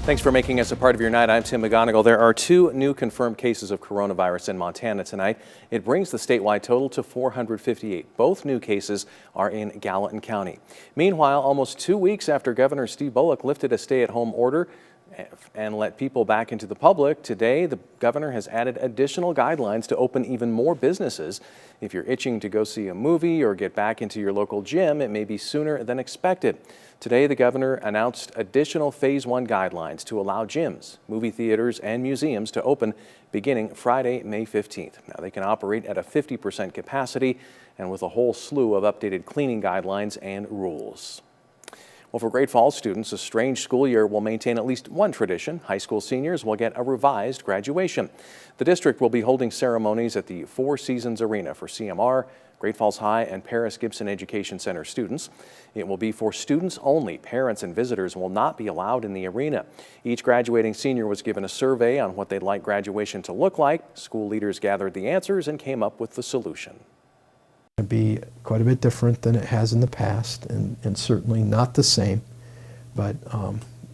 Thanks for making us a part of your night. I'm Tim McGonigal. There are 2 new confirmed cases of coronavirus in Montana tonight. It brings the statewide total to 458. Both new cases are in Gallatin County. Meanwhile, almost 2 weeks after Governor Steve Bullock lifted a stay-at-home order and let people back into the public, today the governor has added additional guidelines to open even more businesses. If you're itching to go see a movie or get back into your local gym, it may be sooner than expected. Today, the governor announced additional Phase 1 guidelines to allow gyms, movie theaters, and museums to open beginning Friday, May 15th. Now, they can operate at a 50% capacity and with a whole slew of updated cleaning guidelines and rules. Well, for Great Falls students, a strange school year will maintain at least one tradition. High school seniors will get a revised graduation. The district will be holding ceremonies at the Four Seasons Arena for CMR, Great Falls High, and Paris Gibson Education Center students. It will be for students only. Parents and visitors will not be allowed in the arena. Each graduating senior was given a survey on what they'd like graduation to look like. School leaders gathered the answers and came up with the solution. It'd be quite a bit different than it has in the past, and certainly not the same. But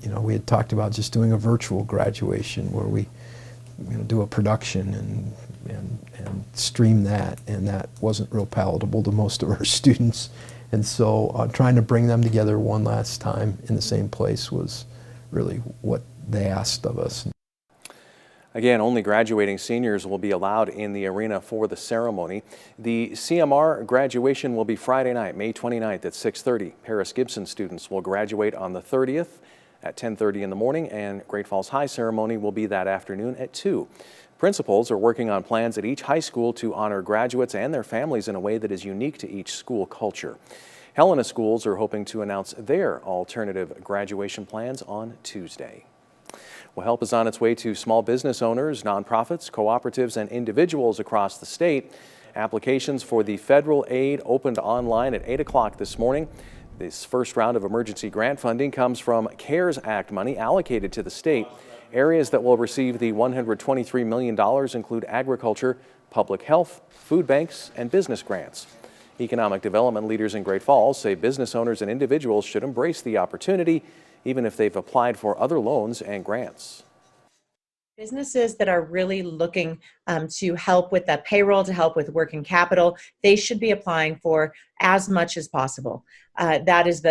you know, we had talked about just doing a virtual graduation where we do a production and stream that, and that wasn't real palatable to most of our students. And so trying to bring them together one last time in the same place was really what they asked of us. Again, only graduating seniors will be allowed in the arena for the ceremony. The CMR graduation will be Friday night, May 29th at 6:30. Paris Gibson students will graduate on the 30th at 10:30 in the morning, and Great Falls High ceremony will be that afternoon at 2. Principals are working on plans at each high school to honor graduates and their families in a way that is unique to each school culture. Helena schools are hoping to announce their alternative graduation plans on Tuesday. Well, help is on its way to small business owners, nonprofits, cooperatives, and individuals across the state. Applications for the federal aid opened online at 8 o'clock this morning. This first round of emergency grant funding comes from CARES Act money allocated to the state. Areas that will receive the $123 million include agriculture, public health, food banks, and business grants. Economic development leaders in Great Falls say business owners and individuals should embrace the opportunity, even if they've applied for other loans and grants. Businesses that are really looking to help with the payroll, to help with working capital, they should be applying for as much as possible. That is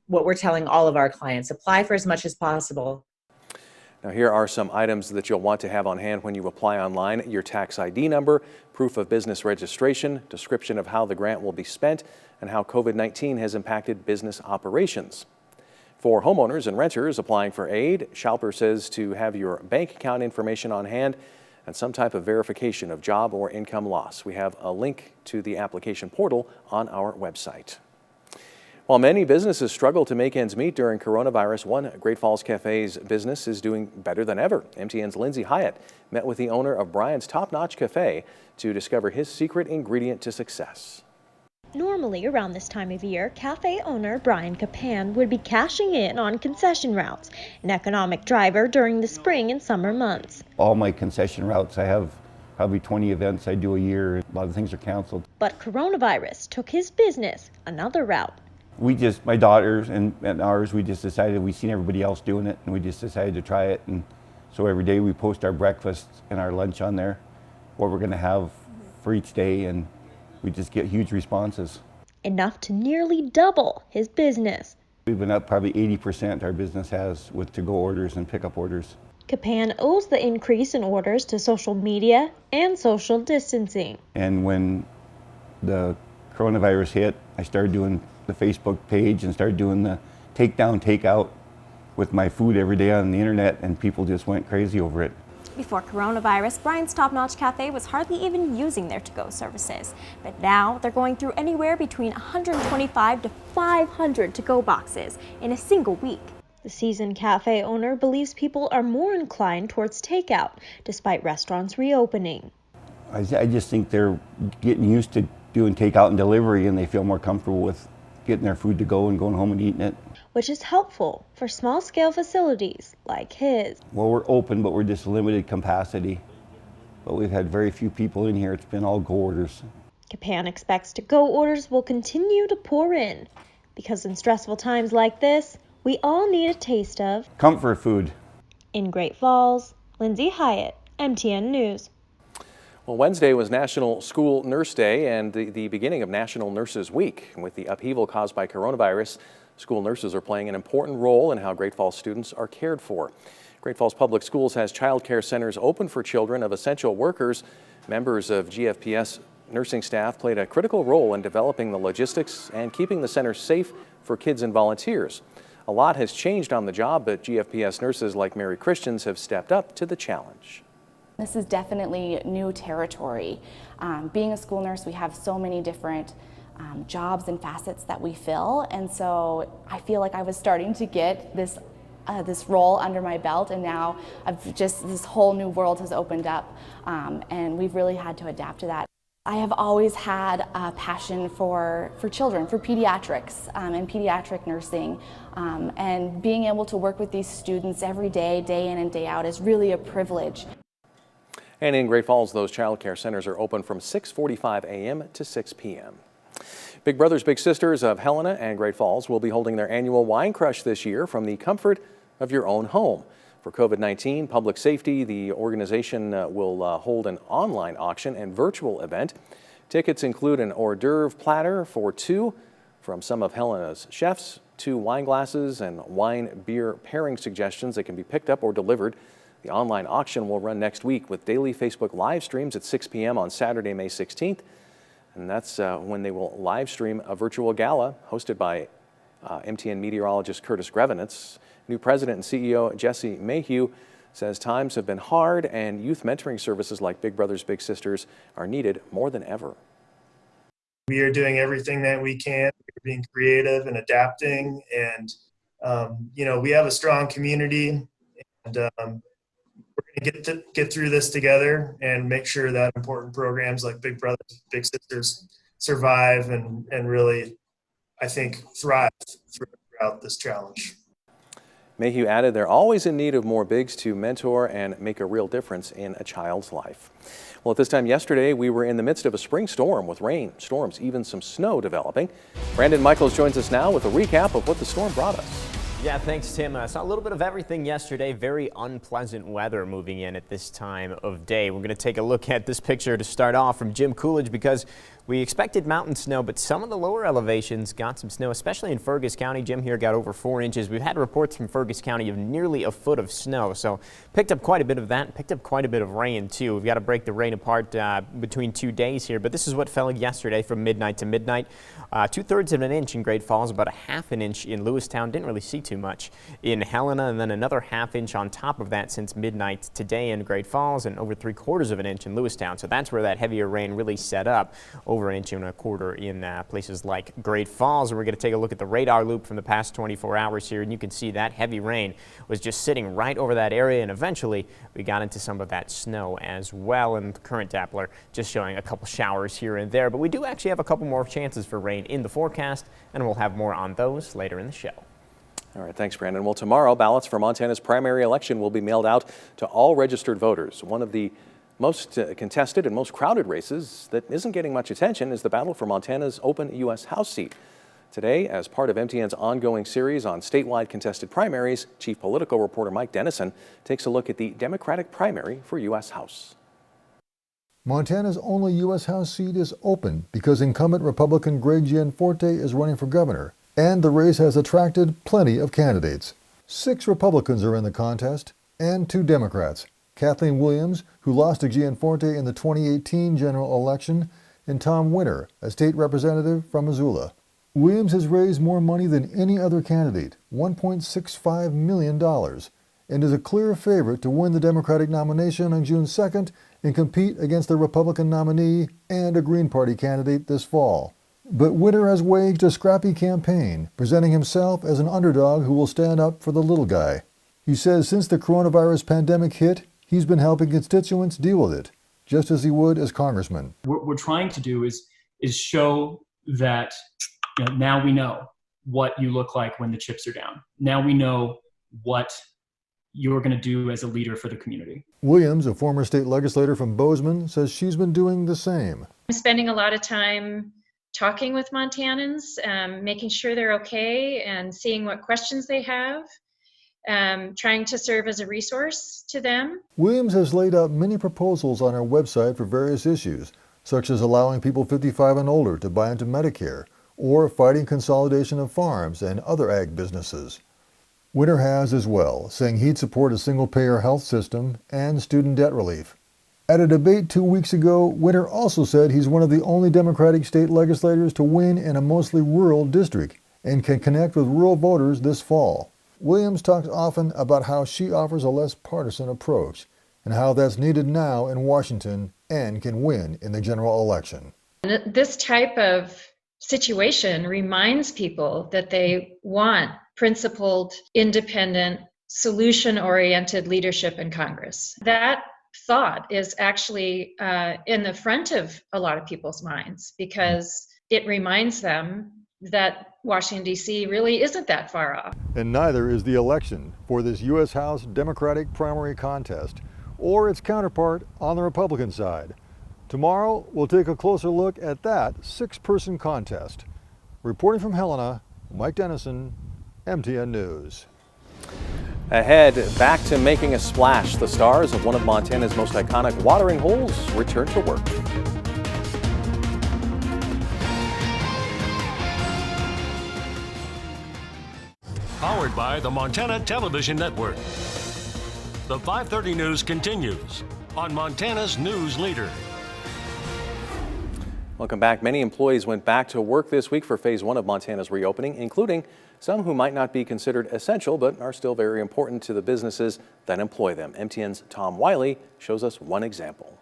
what we're telling all of our clients. Apply for as much as possible. Now, here are some items that you'll want to have on hand when you apply online: your tax ID number, proof of business registration, description of how the grant will be spent, and how COVID-19 has impacted business operations. For homeowners and renters applying for aid, Schalper says to have your bank account information on hand and some type of verification of job or income loss. We have a link to the application portal on our website. While many businesses struggle to make ends meet during coronavirus, one Great Falls Cafe's business is doing better than ever. MTN's Lindsay Hyatt met with the owner of Brian's Top Notch Cafe to discover his secret ingredient to success. Normally, around this time of year, cafe owner Brian Capan would be cashing in on concession routes, an economic driver during the spring and summer months. All my concession routes, I have probably 20 events I do a year. A lot of things are canceled. But coronavirus took his business another route. My daughters and ours, we just decided, we seen everybody else doing it, and we just decided to try it. And so every day we post our breakfast and our lunch on there, what we're going to have for each day, and we just get huge responses. Enough to nearly double his business. We've been up probably 80%, our business has, with to-go orders and pickup orders. Capan owes the increase in orders to social media and social distancing. And when the coronavirus hit, I started doing the Facebook page and started doing the takedown, takeout with my food every day on the internet, and people just went crazy over it. Before coronavirus, Brian's Top Notch Cafe was hardly even using their to-go services. But now they're going through anywhere between 125 to 500 to-go boxes in a single week. The seasoned cafe owner believes people are more inclined towards takeout, despite restaurants reopening. I just think they're getting used to doing takeout and delivery, and they feel more comfortable with getting their food to go and going home and eating it. Which is helpful for small-scale facilities like his. Well, we're open, but we're just limited capacity. But we've had very few people in here. It's been all go orders. Capan expects to-go orders will continue to pour in, because in stressful times like this, we all need a taste of comfort food. In Great Falls, Lindsay Hyatt, MTN News. Well, Wednesday was National School Nurse Day and the beginning of National Nurses Week. With the upheaval caused by coronavirus, school nurses are playing an important role in how Great Falls students are cared for. Great Falls Public Schools has child care centers open for children of essential workers. Members of GFPS nursing staff played a critical role in developing the logistics and keeping the center safe for kids and volunteers. A lot has changed on the job, but GFPS nurses like Mary Christians have stepped up to the challenge. This is definitely new territory. Being a school nurse, we have so many different jobs and facets that we fill, and so I feel like I was starting to get this role under my belt, and now this whole new world has opened up, and we've really had to adapt to that. I have always had a passion for children, for pediatrics and pediatric nursing, and being able to work with these students every day, day in and day out, is really a privilege. And in Great Falls, those child care centers are open from 6:45 a.m. to 6 p.m. Big Brothers Big Sisters of Helena and Great Falls will be holding their annual Wine Crush this year from the comfort of your own home. For COVID-19 public safety, the organization will hold an online auction and virtual event. Tickets include an hors d'oeuvre platter for two from some of Helena's chefs, 2 wine glasses, and wine-beer pairing suggestions that can be picked up or delivered. The online auction will run next week with daily Facebook live streams at 6 p.m. on Saturday, May 16th. And that's when they will live stream a virtual gala hosted by MTN meteorologist Curtis Grevenitz. New president and CEO Jesse Mayhew says times have been hard and youth mentoring services like Big Brothers Big Sisters are needed more than ever. We are doing everything that we can. We're being creative and adapting, and we have a strong community, and we're going to get through this together and make sure that important programs like Big Brothers Big Sisters survive and really, I think, thrive throughout this challenge. Mayhew added they're always in need of more bigs to mentor and make a real difference in a child's life. Well, at this time yesterday, we were in the midst of a spring storm with rain, storms, even some snow developing. Brandon Michaels joins us now with a recap of what the storm brought us. Yeah, thanks, Tim. I saw a little bit of everything yesterday. Very unpleasant weather moving in at this time of day. We're going to take a look at this picture to start off from Jim Coolidge because we expected mountain snow, but some of the lower elevations got some snow, especially in Fergus County. Jim here got over 4 inches. We've had reports from Fergus County of nearly a foot of snow, so picked up quite a bit of that, picked up quite a bit of rain, too. We've got to break the rain apart between 2 days here, but this is what fell yesterday from midnight to midnight. 2/3 of an inch in Great Falls, about a 1/2 inch in Lewistown. Didn't really see too much in Helena, and then another 1/2 inch on top of that since midnight today in Great Falls, and over 3/4 of an inch in Lewistown. So that's where that heavier rain really set up, over 1.25 inches in places like Great Falls. And we're going to take a look at the radar loop from the past 24 hours here, and you can see that heavy rain was just sitting right over that area, and eventually we got into some of that snow as well. And the current Doppler just showing a couple showers here and there, but we do actually have a couple more chances for rain in the forecast, and we'll have more on those later in the show. All right, thanks, Brandon. Well, tomorrow, ballots for Montana's primary election will be mailed out to all registered voters. One of the most contested and most crowded races that isn't getting much attention is the battle for Montana's open U.S. House seat. Today, as part of MTN's ongoing series on statewide contested primaries, Chief Political Reporter Mike Dennison takes a look at the Democratic primary for U.S. House. Montana's only U.S. House seat is open because incumbent Republican Greg Gianforte is running for governor, and the race has attracted plenty of candidates. 6 Republicans are in the contest, and 2 Democrats. Kathleen Williams, who lost to Gianforte in the 2018 general election, and Tom Winter, a state representative from Missoula. Williams has raised more money than any other candidate, $1.65 million, and is a clear favorite to win the Democratic nomination on June 2nd and compete against the Republican nominee and a Green Party candidate this fall. But Winter has waged a scrappy campaign, presenting himself as an underdog who will stand up for the little guy. He says since the coronavirus pandemic hit, he's been helping constituents deal with it, just as he would as congressman. What we're trying to do is show that now we know what you look like when the chips are down. Now we know what you're going to do as a leader for the community. Williams, a former state legislator from Bozeman, says she's been doing the same. I'm spending a lot of time talking with Montanans, making sure they're okay and seeing what questions they have. trying to serve as a resource to them. Williams has laid out many proposals on her website for various issues, such as allowing people 55 and older to buy into Medicare, or fighting consolidation of farms and other ag businesses. Winter has as well, saying he'd support a single-payer health system and student debt relief. At a debate 2 weeks ago, Winter also said he's one of the only Democratic state legislators to win in a mostly rural district and can connect with rural voters this fall. Williams talks often about how she offers a less partisan approach and how that's needed now in Washington and can win in the general election. This type of situation reminds people that they want principled, independent, solution-oriented leadership in Congress. That thought is actually in the front of a lot of people's minds because it reminds them that Washington, D.C. really isn't that far off. And neither is the election for this U.S. House Democratic primary contest or its counterpart on the Republican side. Tomorrow, we'll take a closer look at that six-person contest. Reporting from Helena, Mike Dennison, MTN News. Ahead, back to making a splash. The stars of one of Montana's most iconic watering holes return to work. Powered by the Montana Television Network. The 5:30 news continues on Montana's news leader. Welcome back. Many employees went back to work this week for phase 1 of Montana's reopening, including some who might not be considered essential but are still very important to the businesses that employ them. MTN's Tom Wiley shows us one example.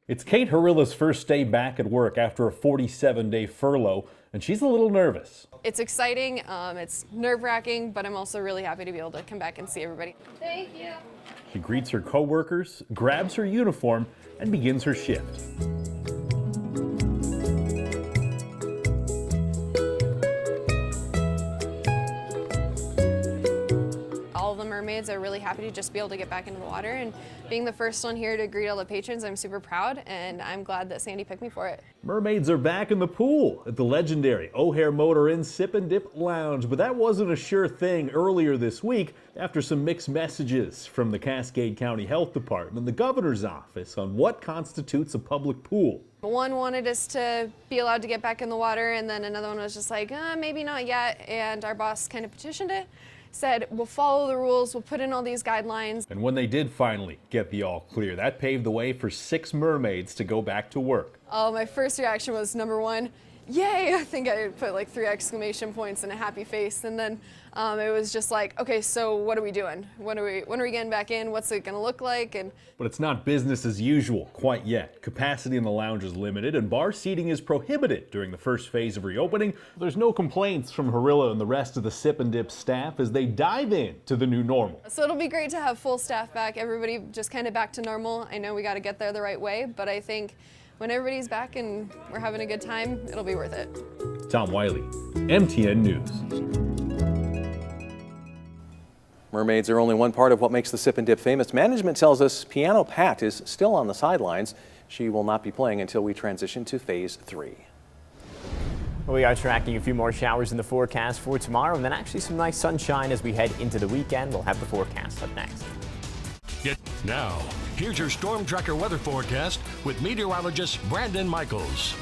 It's Kate Harilla's first day back at work after a 47-day furlough, and she's a little nervous. It's exciting, it's nerve-wracking, but I'm also really happy to be able to come back and see everybody. Thank you. She greets her coworkers, grabs her uniform, and begins her shift. All of the mermaids are really happy to just be able to get back into the water, and being the first one here to greet all the patrons, I'm super proud, and I'm glad that Sandy picked me for it. Mermaids are back in the pool at the legendary O'Hare Motor Inn Sip and Dip Lounge, but that wasn't a sure thing earlier this week after some mixed messages from the Cascade County Health Department and the governor's office on what constitutes a public pool. One wanted us to be allowed to get back in the water, and then another one was just like, maybe not yet, and our boss kind of petitioned it. Said, we'll follow the rules, we'll put in all these guidelines. And when they did finally get the all clear, that paved the way for 6 mermaids to go back to work. Oh, my first reaction was number 1, yay! I think I put like 3 exclamation points and a happy face, and then it was just like, okay, so what are we doing? When are we getting back in? What's it gonna look like? But it's not business as usual quite yet. Capacity in the lounge is limited and bar seating is prohibited during the first phase of reopening. There's no complaints from Harilla and the rest of the Sip and Dip staff as they dive in to the new normal. So it'll be great to have full staff back, everybody just kind of back to normal. I know we gotta get there the right way, but I think when everybody's back and we're having a good time, it'll be worth it. Tom Wiley, MTN News. Mermaids are only one part of what makes the Sip and Dip famous. Management tells us Piano Pat is still on the sidelines. She will not be playing until we transition to phase 3. We are tracking a few more showers in the forecast for tomorrow, and then actually some nice sunshine as we head into the weekend. We'll have the forecast up next. Now, here's your Storm Tracker weather forecast with meteorologist Brandon Michaels.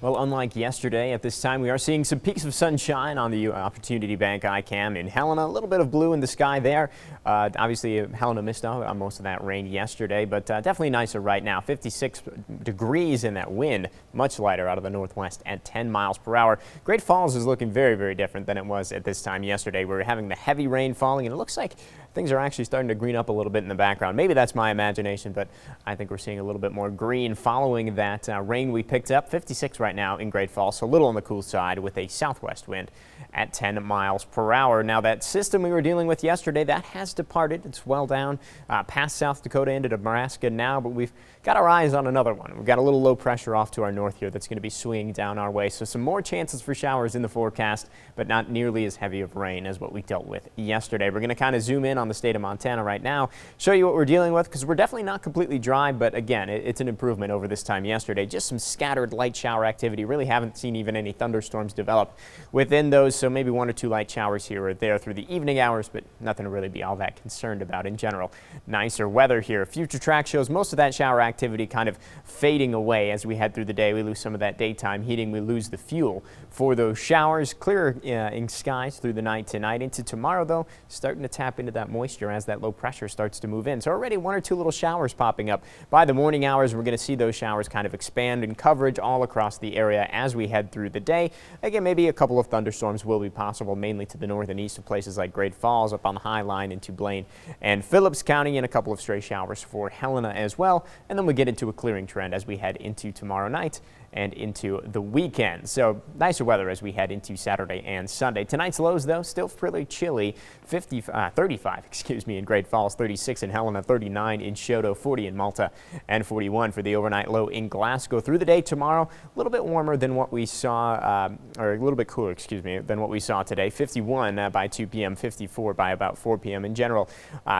Well, unlike yesterday, at this time we are seeing some peaks of sunshine on the Opportunity Bank ICAM in Helena. A little bit of blue in the sky there. Obviously, Helena missed out on most of that rain yesterday, but definitely nicer right now. 56 degrees in that wind, much lighter out of the northwest at 10 miles per hour. Great Falls is looking very, very different than it was at this time yesterday. We were having the heavy rain falling, and it looks like things are actually starting to green up a little bit in the background. Maybe that's my imagination, but I think we're seeing a little bit more green following that rain we picked up. 56 right now in Great Falls, so a little on the cool side with a southwest wind at 10 miles per hour. Now that system we were dealing with yesterday, that has departed. It's well down past South Dakota into Nebraska now, but we've got our eyes on another one. We've got a little low pressure off to our north here that's going to be swinging down our way. So some more chances for showers in the forecast, but not nearly as heavy of rain as what we dealt with yesterday. We're going to kind of zoom in on around the state of Montana right now. Show you what we're dealing with, because we're definitely not completely dry, but again, it's an improvement over this time yesterday. Just some scattered light shower activity. Really haven't seen even any thunderstorms develop within those, so maybe 1 or 2 light showers here or there through the evening hours, but nothing to really be all that concerned about in general. Nicer weather here. Future track shows most of that shower activity kind of fading away as we head through the day. We lose some of that daytime heating. We lose the fuel for those showers. Clearer in skies through the night tonight. Into tomorrow, though, starting to tap into that moisture as that low pressure starts to move in. So already 1 or 2 little showers popping up. By the morning hours, we're going to see those showers kind of expand in coverage all across the area as we head through the day. Again, maybe a couple of thunderstorms will be possible, mainly to the north and east of places like Great Falls, up on the High Line into Blaine and Phillips County, and a couple of stray showers for Helena as well. And then we get into a clearing trend as we head into tomorrow night and into the weekend. So nicer weather as we head into Saturday and Sunday. Tonight's lows, though, still pretty chilly. 35 in Great Falls, 36 in Helena, 39 in Choteau, 40 in Malta, and 41 for the overnight low in Glasgow. Through the day tomorrow, a little bit warmer than what we saw, or a little bit cooler, than what we saw today. 51 by 2 p.m., 54 by about 4 p.m. In general,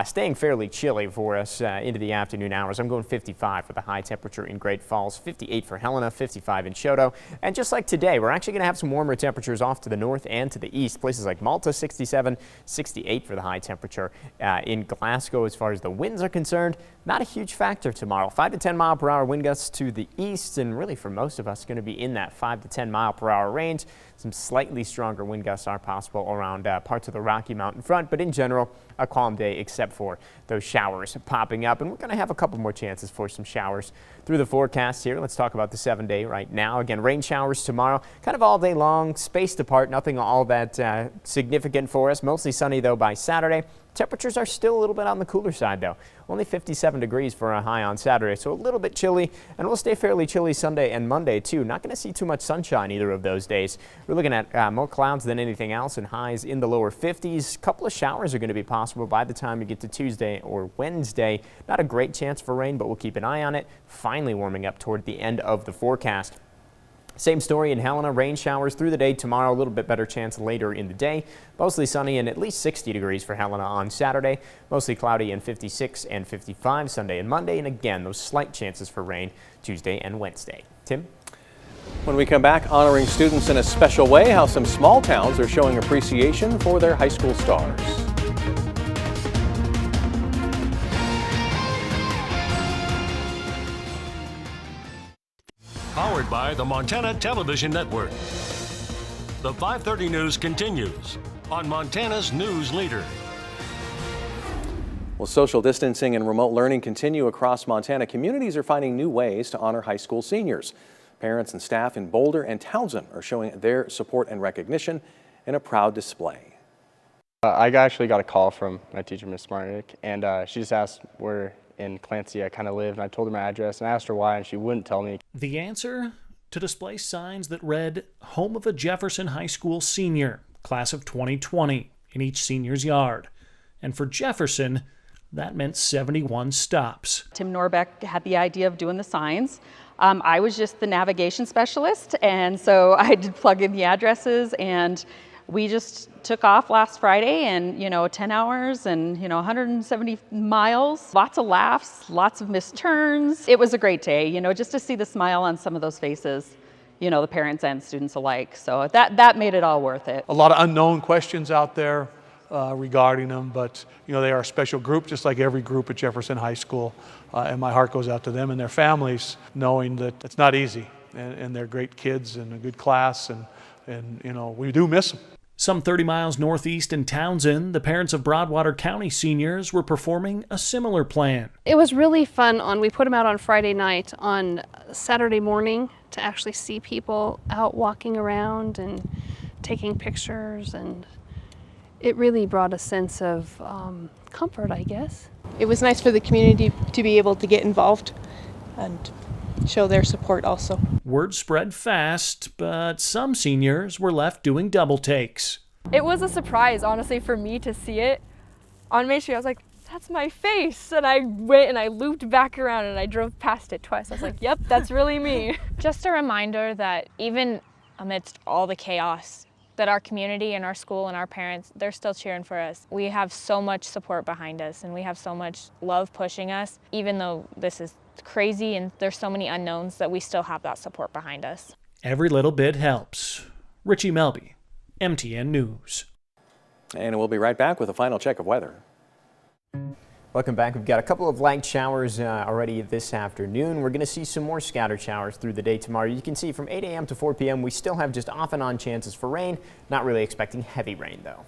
staying fairly chilly for us into the afternoon hours. I'm going 55 for the high temperature in Great Falls, 58 for Helena, 55 in Choteau. And just like today, we're actually going to have some warmer temperatures off to the north and to the east. Places like Malta, 67, 68 for the high temperature. In Glasgow, as far as the winds are concerned, not a huge factor tomorrow. 5 to 10 mile per hour wind gusts to the east, and really for most of us going to be in that 5 to 10 mile per hour range. Some slightly stronger wind gusts are possible around parts of the Rocky Mountain front, but in general, a calm day except for those showers popping up. And we're going to have a couple more chances for some showers through the forecast here. Let's talk about the 7-day right now. Again, rain showers tomorrow, kind of all day long, spaced apart, nothing all that significant for us. Mostly sunny, though, by Saturday. Temperatures are still a little bit on the cooler side, though. Only 57 degrees for a high on Saturday, so a little bit chilly, and we'll stay fairly chilly Sunday and Monday, too. Not going to see too much sunshine either of those days. We're looking at more clouds than anything else and highs in the lower 50s. A couple of showers are going to be possible by the time you get to Tuesday or Wednesday. Not a great chance for rain, but we'll keep an eye on it. Finally warming up toward the end of the forecast. Same story in Helena. Rain showers through the day tomorrow, a little bit better chance later in the day. Mostly sunny and at least 60 degrees for Helena on Saturday. Mostly cloudy and 56 and 55 Sunday and Monday. And again, those slight chances for rain Tuesday and Wednesday. Tim? When we come back, honoring students in a special way, how some small towns are showing appreciation for their high school stars. Powered by the Montana Television Network. The 5:30 news continues on Montana's news leader. Well, social distancing and remote learning continue across Montana. Communities are finding new ways to honor high school seniors. Parents and staff in Boulder and Townsend are showing their support and recognition in a proud display. I actually got a call from my teacher, Miss Marnick, and she just asked where in Clancy I kind of live, and I told her my address, and I asked her why, and she wouldn't tell me. The answer? To display signs that read, Home of a Jefferson High School Senior, Class of 2020, in each senior's yard. And for Jefferson, that meant 71 stops. Tim Norbeck had the idea of doing the signs. I was just the navigation specialist, and so I did plug in the addresses, and we just took off last Friday, and 10 hours and 170 miles, lots of laughs, lots of missed turns. It was a great day, just to see the smile on some of those faces, the parents and students alike. So that made it all worth it. A lot of unknown questions out there regarding them, but they are a special group, just like every group at Jefferson High School. And my heart goes out to them and their families, knowing that it's not easy, and they're great kids and a good class, and we do miss them. Some 30 miles northeast in Townsend, the parents of Broadwater County seniors were performing a similar plan. It was really fun. We put them out on Friday night. On Saturday morning to actually see people out walking around and taking pictures, and it really brought a sense of comfort, I guess. It was nice for the community to be able to get involved and show their support also. Word spread fast, but some seniors were left doing double takes. It was a surprise, honestly, for me to see it on Main Street. I was like, that's my face. And I went and I looped back around and I drove past it twice. I was like, yep, that's really me. Just a reminder that even amidst all the chaos, that our community and our school and our parents, they're still cheering for us. We have so much support behind us, and we have so much love pushing us, even though this is crazy and there's so many unknowns, that we still have that support behind us. Every little bit helps. Richie Melby, MTN News. And we'll be right back with a final check of weather. Welcome back. We've got a couple of light showers already this afternoon. We're going to see some more scattered showers through the day tomorrow. You can see from 8 a.m. to 4 p.m. we still have just off and on chances for rain. Not really expecting heavy rain, though.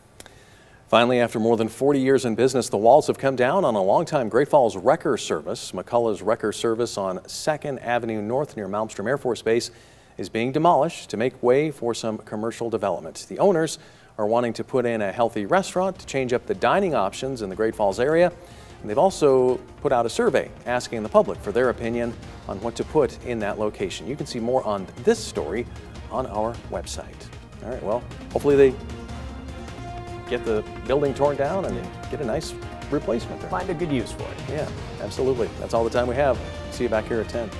Finally, after more than 40 years in business, the walls have come down on a longtime Great Falls wrecker service. McCullough's wrecker service on 2nd Avenue North near Malmstrom Air Force Base is being demolished to make way for some commercial development. The owners are wanting to put in a healthy restaurant to change up the dining options in the Great Falls area. And they've also put out a survey asking the public for their opinion on what to put in that location. You can see more on this story on our website. All right, well, hopefully they get the building torn down and get a nice replacement there. Find a good use for it. Yeah, absolutely. That's all the time we have. See you back here at 10.